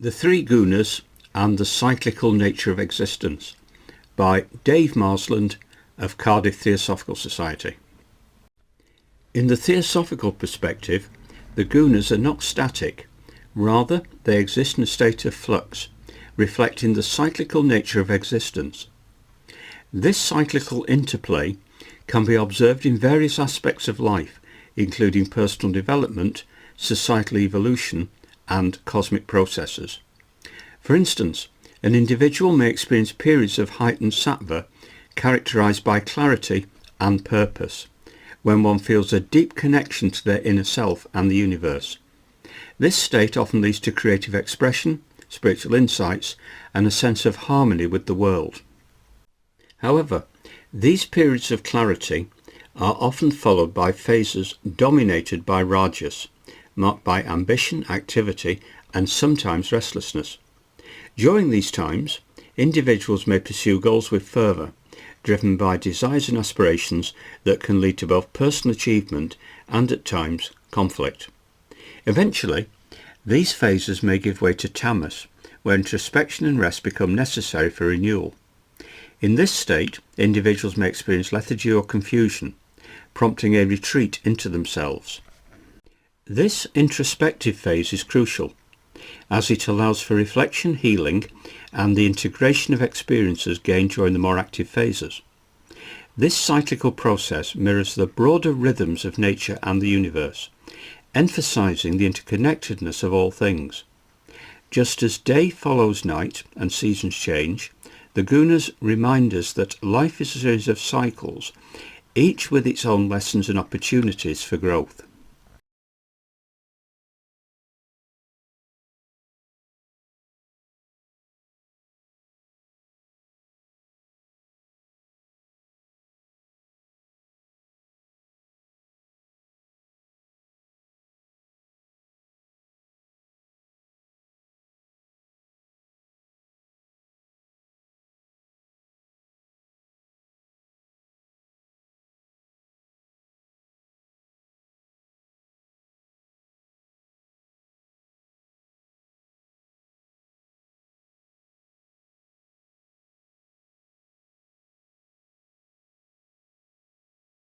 The Three Gunas and the Cyclical Nature of Existence by Dave Marsland of Cardiff Theosophical Society. In the Theosophical perspective, the Gunas are not static, rather they exist in a state of flux, reflecting the cyclical nature of existence. This cyclical interplay can be observed in various aspects of life, including personal development, societal evolution, and cosmic processes. For instance, an individual may experience periods of heightened Sattva characterized by clarity and purpose, when one feels a deep connection to their inner self and the universe. This state often leads to creative expression, spiritual insights, and a sense of harmony with the world. However, these periods of clarity are often followed by phases dominated by rajas, marked by ambition, activity, and sometimes restlessness. During these times, individuals may pursue goals with fervour, driven by desires and aspirations that can lead to both personal achievement and, at times, conflict. Eventually, these phases may give way to tamas, where introspection and rest become necessary for renewal. In this state, individuals may experience lethargy or confusion, prompting a retreat into themselves. This introspective phase is crucial, as it allows for reflection, healing, and the integration of experiences gained during the more active phases. This cyclical process mirrors the broader rhythms of nature and the universe, emphasizing the interconnectedness of all things. Just as day follows night and seasons change, the Gunas remind us that life is a series of cycles, each with its own lessons and opportunities for growth.